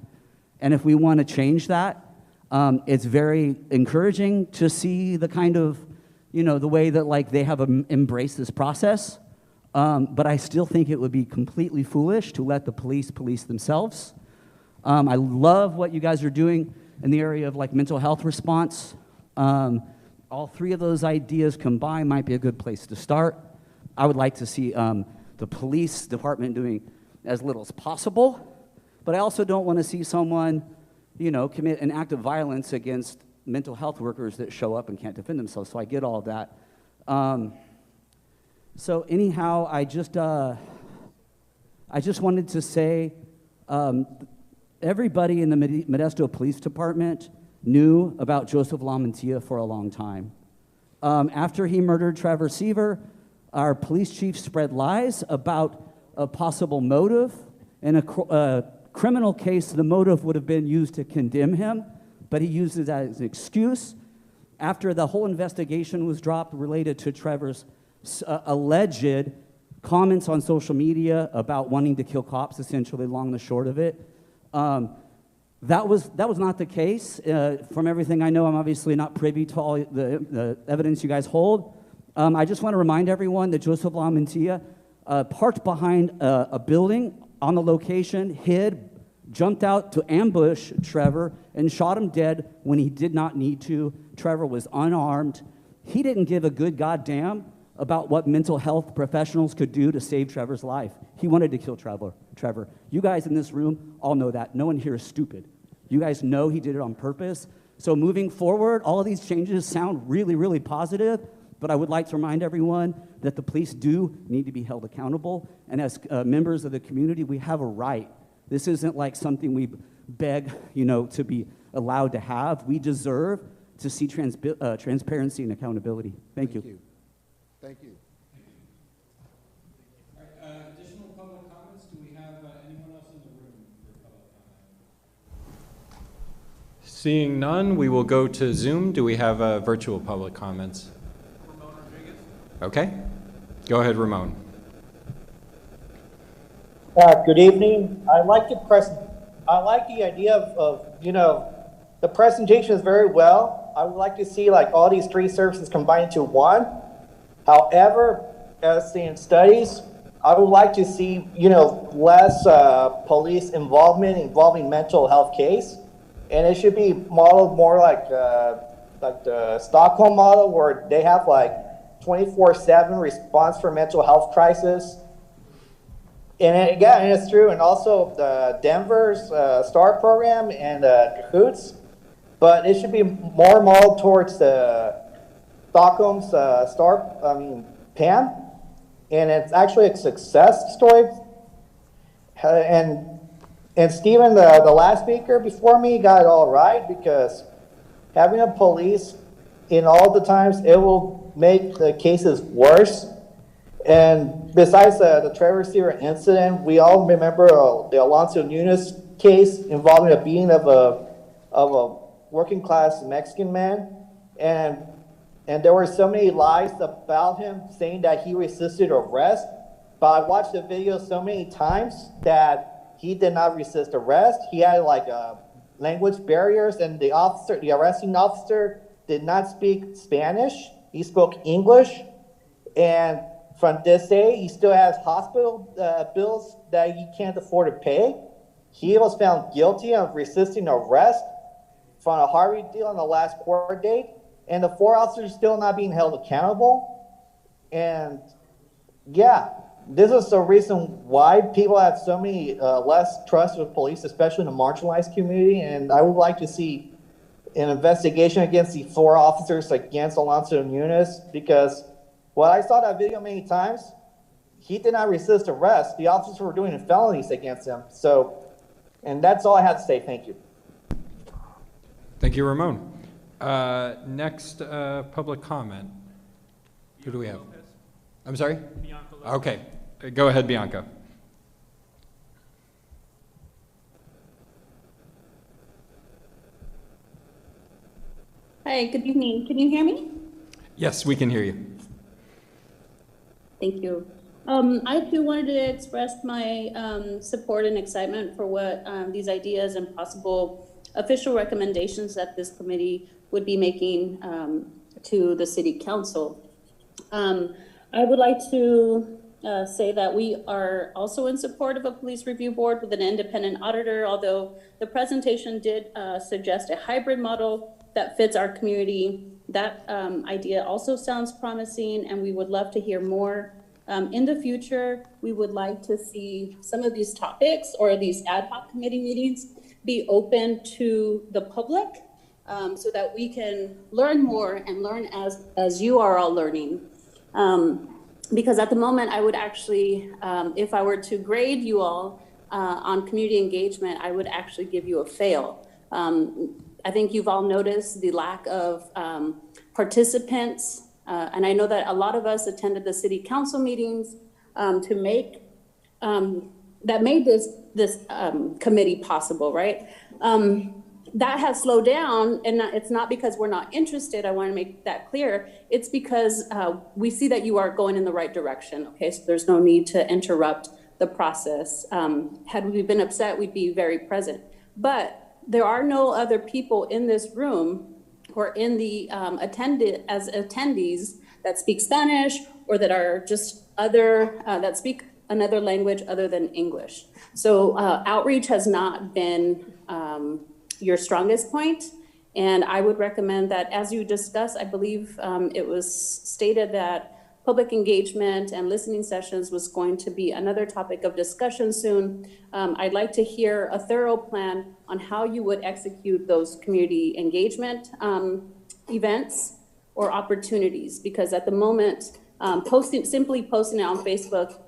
Speaker 16: And if we want to change that, it's very encouraging to see the kind of, you know, the way that like they have embraced this process. But I still think it would be completely foolish to let the police police themselves. I love what you guys are doing in the area of like mental health response. All three of those ideas combined might be a good place to start. I would like to see the police department doing as little as possible, but I also don't want to see someone, you know, commit an act of violence against mental health workers that show up and can't defend themselves. So I get all of that. So anyhow, I just wanted to say, everybody in the Modesto Police Department knew about Joseph LaMantia for a long time. After he murdered Trevor Seaver, our police chief spread lies about a possible motive. In a criminal case, the motive would have been used to condemn him, but he used it as an excuse. After the whole investigation was dropped related to Trevor's alleged comments on social media about wanting to kill cops, essentially, long and the short of it, that was not the case. From everything I know, I'm obviously not privy to all the evidence you guys hold. I just want to remind everyone that Joseph LaMantia parked behind a building on the location, hid, jumped out to ambush Trevor, and shot him dead when he did not need to. Trevor was unarmed. He didn't give a good goddamn about what mental health professionals could do to save Trevor's life. He wanted to kill Trevor. You guys in this room all know that. No one here is stupid. You guys know he did it on purpose. So moving forward, all of these changes sound really, really positive, but I would like to remind everyone that the police do need to be held accountable, and as members of the community, we have a right. This isn't like something we beg, you know, to be allowed to have. We deserve to see transparency and accountability. Thank you.
Speaker 17: Thank you.
Speaker 1: All right, additional public comments? Do we have anyone else in the room for public comment? Seeing none, we will go to Zoom. Do we have virtual public comments? Ramon Rodriguez. Okay. Go ahead, Ramon.
Speaker 4: Good evening. I like the idea of, you know, the presentation is very well. I would like to see like all these three services combined into one. However, as seen in studies, I would like to see, less police involving mental health case. And it should be modeled more like the Stockholm model, where they have like 24/7 response for mental health crisis. And it's true. And also the Denver's STAR program and Cahoots. But it should be more modeled towards the Stockholm's PAM. And it's actually a success story. And Stephen, the last speaker before me, got it all right, because having a police in all the times, it will make the cases worse. And besides the Trevor Seaver incident, we all remember the Alonso Nunes case involving a beating of a working class Mexican man. And there were so many lies about him, saying that he resisted arrest. But I watched the video so many times that he did not resist arrest. He had language barriers, and the arresting officer did not speak Spanish. He spoke English. And from this day, he still has hospital bills that he can't afford to pay. He was found guilty of resisting arrest from a Harvey deal on the last court date. And the 4 officers are still not being held accountable. And yeah, this is the reason why people have so many less trust with police, especially in the marginalized community. And I would like to see an investigation against the 4 officers against Alonso Nunes, because when I saw that video many times, he did not resist arrest. The officers were doing felonies against him. So, and that's all I have to say. Thank you.
Speaker 1: Thank you, Ramon. Next public comment. Who do we have? I'm sorry?
Speaker 17: Bianca.
Speaker 1: Okay, go ahead, Bianca.
Speaker 17: Hi, good evening. Can you hear me?
Speaker 1: Yes, we can hear you.
Speaker 17: Thank you. I too wanted to express my support and excitement for what these ideas and possible official recommendations that this committee would be making to the city council. I would like to say that we are also in support of a police review board with an independent auditor, although the presentation did suggest a hybrid model that fits our community. That idea also sounds promising, and we would love to hear more. In the future, we would like to see some of these topics or these ad hoc committee meetings be open to the public, so that we can learn more and learn as you are all learning. Because at the moment, I would actually, if I were to grade you all on community engagement, I would actually give you a fail. I think you've all noticed the lack of participants, and I know that a lot of us attended the city council meetings that made this committee possible, right? That has slowed down, and it's not because we're not interested. I want to make that clear. It's because we see that you are going in the right direction. Okay, so there's no need to interrupt the process. Had we been upset, we'd be very present. But there are no other people in this room or in the attendees that speak Spanish or that are just that speak another language other than English. So outreach has not been your strongest point. And I would recommend that, as you discuss, I believe it was stated that public engagement and listening sessions was going to be another topic of discussion soon. I'd like to hear a thorough plan on how you would execute those community engagement events or opportunities, because at the moment, simply posting it on Facebook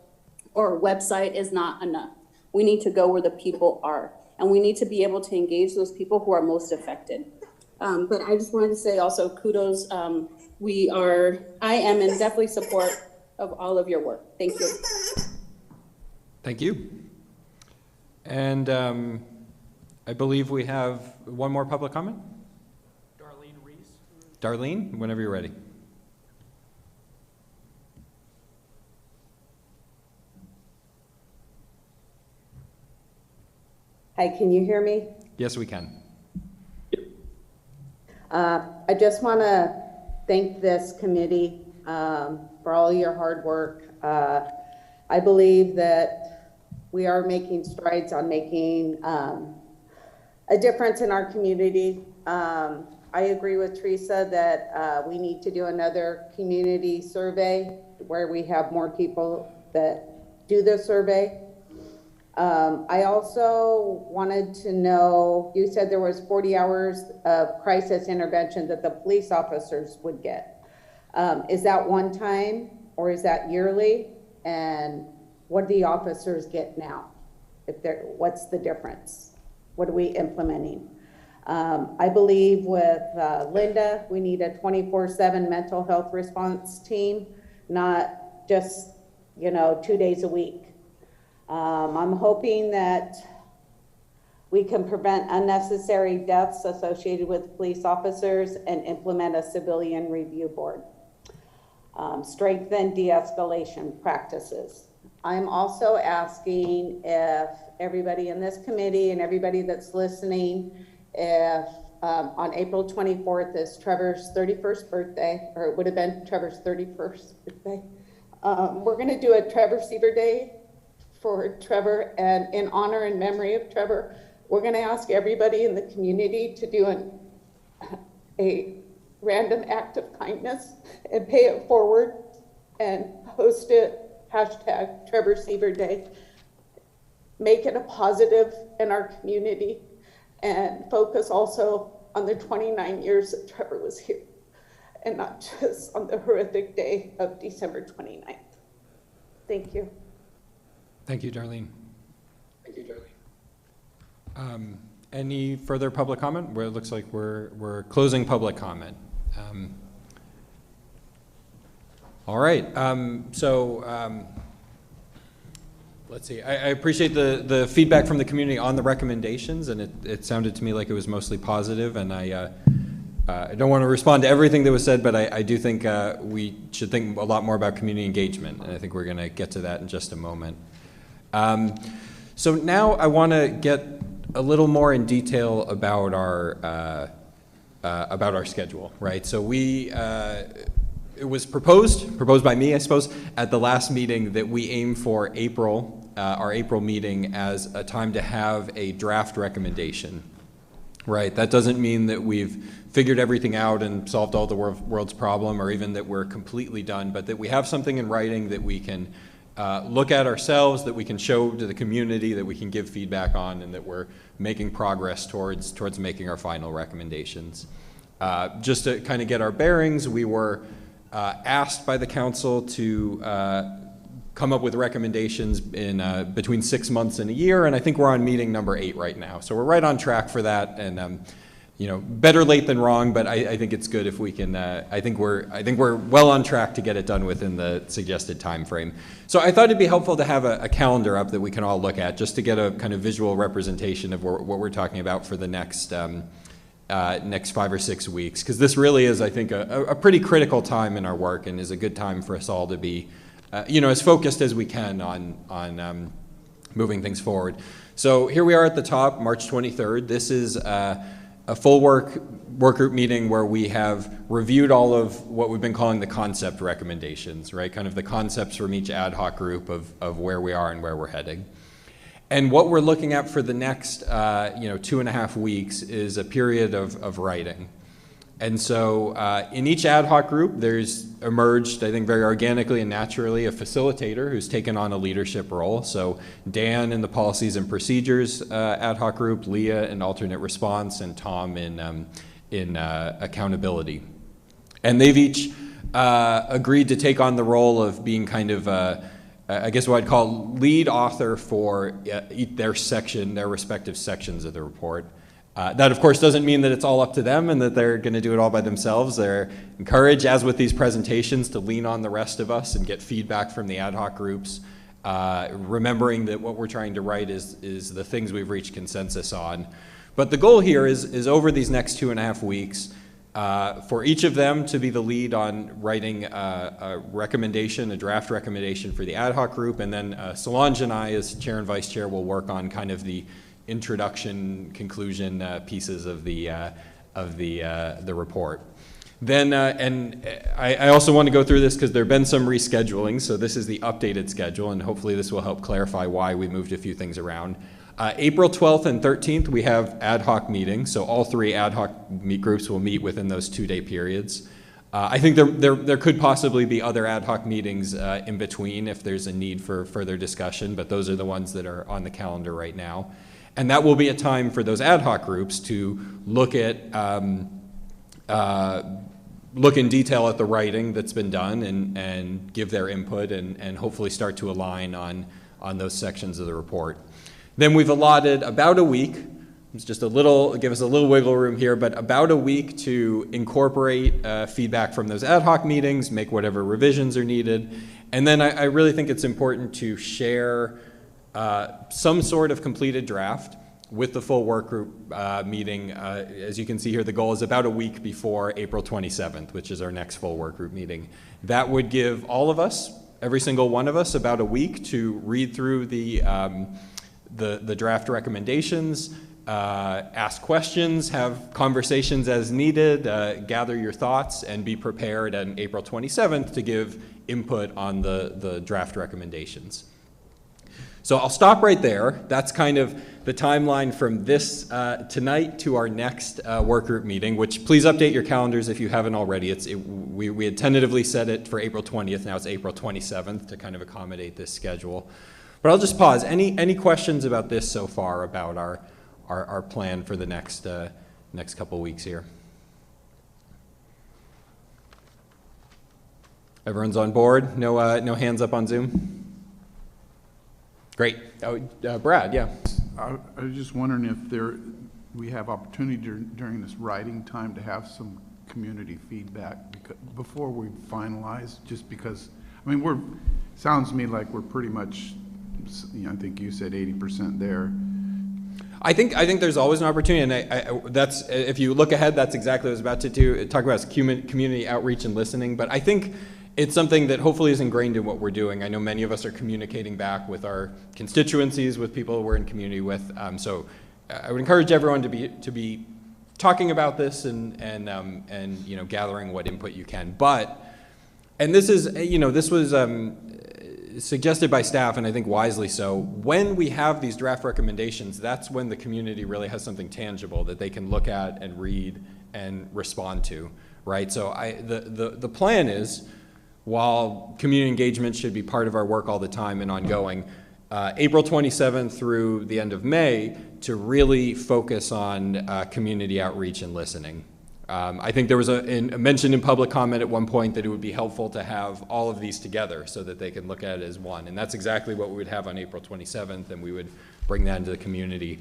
Speaker 17: or website is not enough. We need to go where the people are, and we need to be able to engage those people who are most affected. But I just wanted to say also kudos. I am in definitely support of all of your work. Thank you.
Speaker 1: Thank you. And I believe we have one more public comment.
Speaker 18: Darlene Reese.
Speaker 1: Darlene, whenever you're ready.
Speaker 19: Hi, can you hear me?
Speaker 1: Yes, we can.
Speaker 19: I just want to thank this committee for all your hard work. I believe that we are making strides on making a difference in our community. I agree with Teresa that we need to do another community survey where we have more people that do the survey. I also wanted to know, you said there was 40 hours of crisis intervention that the police officers would get. Is that one time or is that yearly? And what do the officers get now? What's the difference? What are we implementing? I believe with Linda, we need a 24/7 mental health response team, not just, 2 days a week. I'm hoping that we can prevent unnecessary deaths associated with police officers and implement a civilian review board. Strengthen de-escalation practices. I'm also asking if everybody in this committee and everybody that's listening, if on April 24th is Trevor's 31st birthday, or it would have been Trevor's 31st birthday, we're going to do a Trevor Seaver Day for Trevor, and in honor and memory of Trevor, we're going to ask everybody in the community to do a random act of kindness and pay it forward and post it, hashtag Trevor Seaver Day. Make it a positive in our community and focus also on the 29 years that Trevor was here and not just on the horrific day of December 29th. Thank you.
Speaker 1: Thank you, Darlene. Any further public comment? Well, it looks like we're closing public comment. All right. Let's see. I appreciate the feedback from the community on the recommendations, and it sounded to me like it was mostly positive. And I don't want to respond to everything that was said, but I do think we should think a lot more about community engagement, and I think we're going to get to that in just a moment. So now I want to get a little more in detail about our schedule, right? So it was proposed by me, I suppose, at the last meeting that we aim for our April meeting as a time to have a draft recommendation, right? That doesn't mean that we've figured everything out and solved all the world's problem, or even that we're completely done, but that we have something in writing that we can look at ourselves, that we can show to the community, that we can give feedback on, and that we're making progress towards making our final recommendations. Just to kind of get our bearings, we were asked by the council to come up with recommendations in between 6 months and a year, and I think we're on meeting number 8 right now. So we're right on track for that, and better late than wrong, but I think it's good if we can. I think we're well on track to get it done within the suggested time frame. So I thought it'd be helpful to have a calendar up that we can all look at, just to get a kind of visual representation of what we're talking about for the next 5 or 6 weeks, because this really is, I think, a pretty critical time in our work, and is a good time for us all to be, as focused as we can on moving things forward. So here we are at the top, March 23rd. This is a full work group meeting where we have reviewed all of what we've been calling the concept recommendations, right? Kind of the concepts from each ad hoc group of where we are and where we're heading. And what we're looking at for the next 2.5 weeks is a period of writing. And so in each ad hoc group, there's emerged, I think very organically and naturally, a facilitator who's taken on a leadership role. So Dan in the policies and procedures ad hoc group, Leah in alternate response, and Tom in accountability. And they've each agreed to take on the role of being kind of I guess what I'd call lead author for their respective sections of the report. That, of course, doesn't mean that it's all up to them and that they're going to do it all by themselves. They're encouraged, as with these presentations, to lean on the rest of us and get feedback from the ad hoc groups, remembering that what we're trying to write is the things we've reached consensus on. But the goal here is over these next 2.5 weeks, for each of them to be the lead on writing a recommendation, a draft recommendation for the ad hoc group, and then Solange and I, as chair and vice chair, will work on kind of the introduction, conclusion pieces of the the report. Then, and I also want to go through this because there have been some rescheduling, so this is the updated schedule, and hopefully this will help clarify why we moved a few things around. April 12th and 13th, we have ad hoc meetings, so all three ad hoc groups will meet within those 2-day periods. I think there could possibly be other ad hoc meetings in between if there's a need for further discussion, but those are the ones that are on the calendar right now. And that will be a time for those ad hoc groups to look at look in detail at the writing that's been done and give their input and hopefully start to align on those sections of the report. Then we've allotted about a week, it's just give us a little wiggle room here, but about a week to incorporate feedback from those ad hoc meetings, make whatever revisions are needed. And then I really think it's important to share some sort of completed draft with the full work group meeting. As you can see here, the goal is about a week before April 27th, which is our next full work group meeting. That would give all of us, every single one of us, about a week to read through the draft recommendations, ask questions, have conversations as needed, gather your thoughts, and be prepared on April 27th to give input on the draft recommendations. So I'll stop right there. That's kind of the timeline from this tonight to our next work group meeting, which please update your calendars if you haven't already. We had tentatively set it for April 20th. Now it's April 27th to kind of accommodate this schedule. But I'll just pause. Any questions about this so far, about our plan for the next couple weeks here? Everyone's on board? No hands up on Zoom? Great. Brad, yeah.
Speaker 7: I was just wondering if we have opportunity during this writing time to have some community feedback before we finalize, just because, I mean, sounds to me like we're pretty much, I think you said 80% there.
Speaker 1: I think there's always an opportunity, and that's, if you look ahead, that's exactly what I was about to talk about, is community outreach and listening. But I think it's something that hopefully is ingrained in what we're doing. I know many of us are communicating back with our constituencies, with people we're in community with. So I would encourage everyone to be talking about this and gathering what input you can. And this is, this was suggested by staff, and I think wisely so. When we have these draft recommendations, that's when the community really has something tangible that they can look at and read and respond to, right? So the plan is, while community engagement should be part of our work all the time and ongoing, April 27th through the end of May to really focus on community outreach and listening. I think there was a mention in public comment at one point that it would be helpful to have all of these together so that they can look at it as one. And that's exactly what we would have on April 27th, and we would bring that into the community.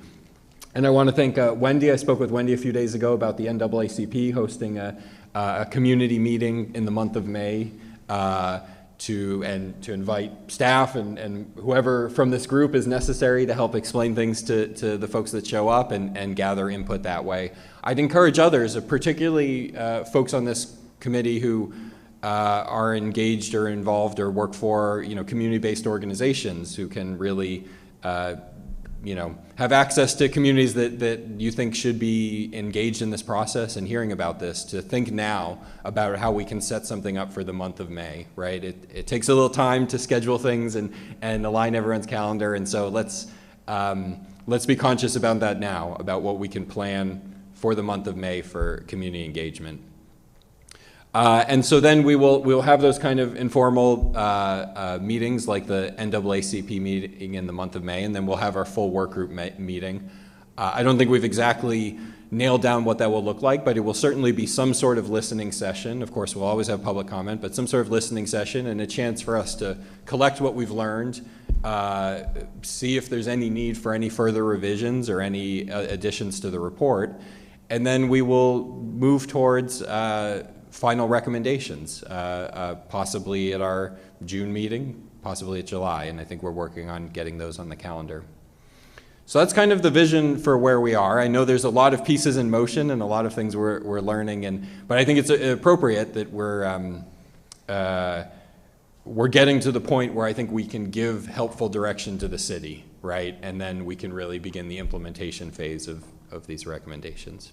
Speaker 1: And I want to thank Wendy. I spoke with Wendy a few days ago about the NAACP hosting a community meeting in the month of May to invite staff and whoever from this group is necessary to help explain things to the folks that show up and gather input that way. I'd encourage others, particularly folks on this committee who are engaged or involved or work for community-based organizations who can really have access to communities that you think should be engaged in this process and hearing about this, to think now about how we can set something up for the month of May, right? It takes a little time to schedule things and align everyone's calendar, and so let's be conscious about that now, about what we can plan for the month of May for community engagement. And so then we'll have those kind of informal meetings like the NAACP meeting in the month of May, and then we'll have our full work group meeting. I don't think we've exactly nailed down what that will look like, but it will certainly be some sort of listening session. Of course, we'll always have public comment, but some sort of listening session and a chance for us to collect what we've learned, see if there's any need for any further revisions or any additions to the report, and then we will move towards final recommendations, possibly at our June meeting, possibly at July, and I think we're working on getting those on the calendar. So that's kind of the vision for where we are. I know there's a lot of pieces in motion and a lot of things we're learning, but I think it's appropriate that we're getting to the point where I think we can give helpful direction to the city, right? And then we can really begin the implementation phase of these recommendations.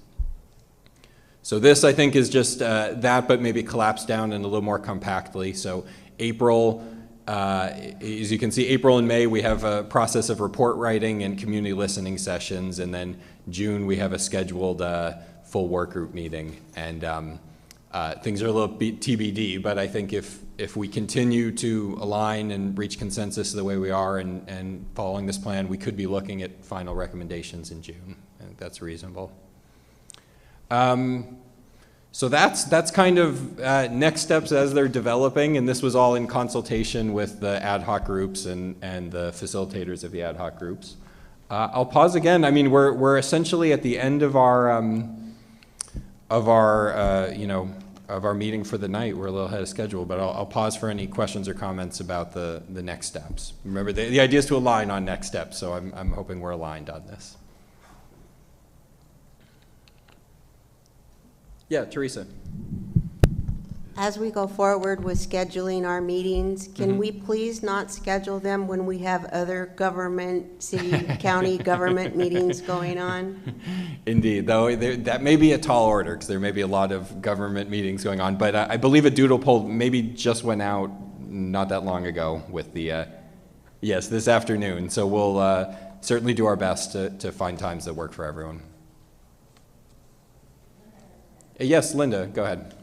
Speaker 1: So this, I think, is just that, but maybe collapsed down and a little more compactly. So April, as you can see, April and May, we have a process of report writing and community listening sessions, and then June, we have a scheduled full work group meeting. And things are a little TBD, but I think if we continue to align and reach consensus the way we are and following this plan, we could be looking at final recommendations in June. I think that's reasonable. So that's kind of next steps as they're developing, and this was all in consultation with the ad hoc groups and the facilitators of the ad hoc groups. I'll pause again. I mean, we're essentially at the end of our meeting for the night. We're a little ahead of schedule, but I'll pause for any questions or comments about the next steps. Remember, the idea is to align on next steps, so I'm hoping we're aligned on this. Yeah, Teresa.
Speaker 13: As we go forward with scheduling our meetings, can we please not schedule them when we have other government, city, county government meetings going on?
Speaker 1: Indeed, though that may be a tall order because there may be a lot of government meetings going on, but I believe a doodle poll maybe just went out not that long ago with the, yes, this afternoon. So we'll certainly do our best to find times that work for everyone. Yes, Linda, go ahead.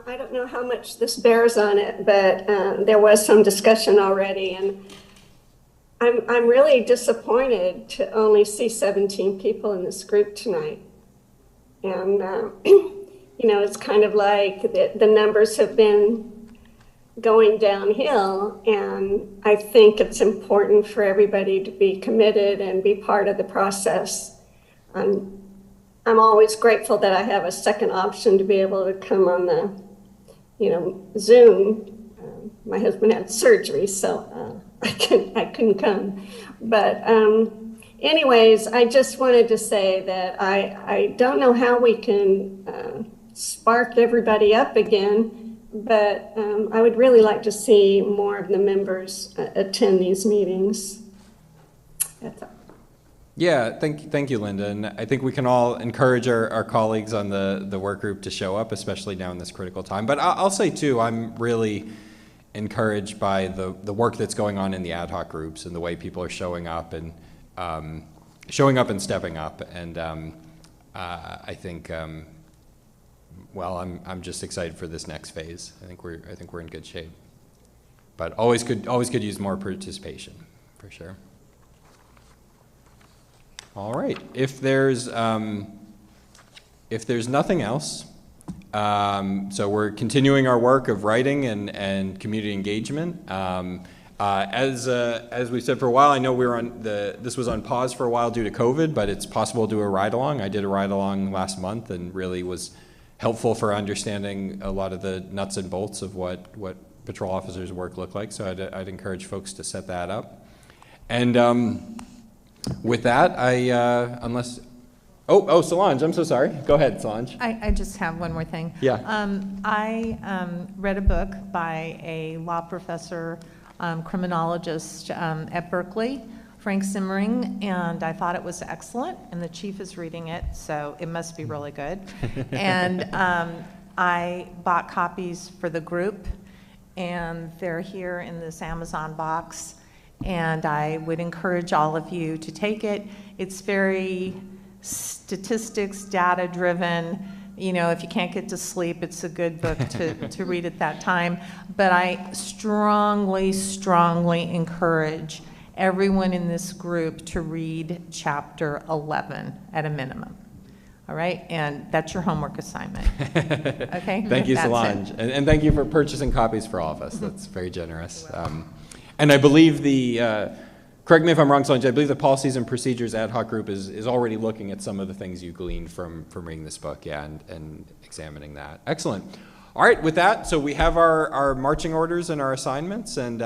Speaker 9: I don't know how much this bears on it, but there was some discussion already, and I'm really disappointed to only see 17 people in this group tonight. And, it's kind of like the numbers have been going downhill, and I think it's important for everybody to be committed and be part of the process. I'm always grateful that I have a second option to be able to come on the, Zoom. My husband had surgery, so I couldn't come. But anyways, I just wanted to say that I don't know how we can spark everybody up again, but I would really like to see more of the members attend these meetings. That's all.
Speaker 1: Yeah, thank you, Linda. And I think we can all encourage our colleagues on the work group to show up, especially now in this critical time. But I'll say, too, I'm really encouraged by the work that's going on in the ad hoc groups and the way people are showing up and stepping up. And I think, I'm just excited for this next phase. I think we're in good shape. But always could use more participation, for sure. All right. If there's nothing else, so we're continuing our work of writing and community engagement. As we said for a while, I know this was on pause for a while due to COVID, but it's possible to do a ride along. I did a ride along last month and really was helpful for understanding a lot of the nuts and bolts of what patrol officers' work look like. So I'd encourage folks to set that up. And with that, Solange, I'm so sorry. Go ahead, Solange.
Speaker 14: I just have one more thing.
Speaker 1: Yeah.
Speaker 14: I read a book by a law professor, criminologist at Berkeley, Frank Simmering, and I thought it was excellent, and the chief is reading it, so it must be really good. And I bought copies for the group, and they're here in this Amazon box. And I would encourage all of you to take it. It's very statistics, data-driven. If you can't get to sleep, it's a good book to read at that time. But I strongly, strongly encourage everyone in this group to read chapter 11 at a minimum. All right? And that's your homework assignment. Okay?
Speaker 1: Thank you, Solange. And thank you for purchasing copies for all of us. That's very generous. And I believe correct me if I'm wrong, Solange, I believe the Policies and Procedures ad hoc group is already looking at some of the things you gleaned from reading this book, and examining that. Excellent. All right, with that, so we have our marching orders and our assignments, and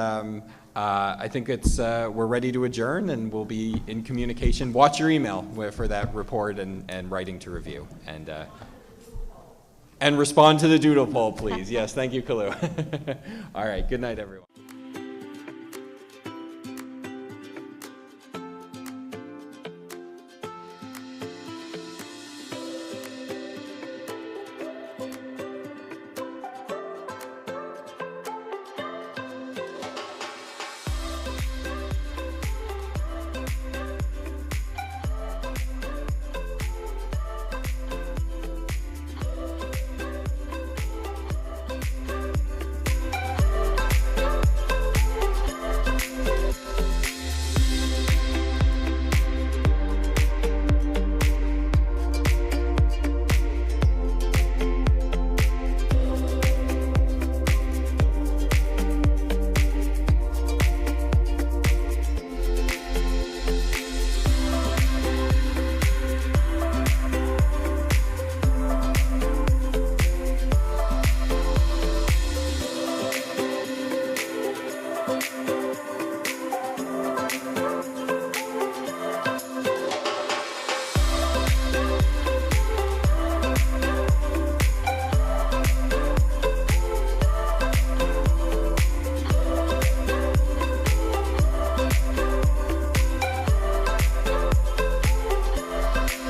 Speaker 1: I think we're ready to adjourn, and we'll be in communication. Watch your email for that report and writing to review. And respond to the doodle poll, please. Yes, thank you, Kalu. All right, good night, everyone.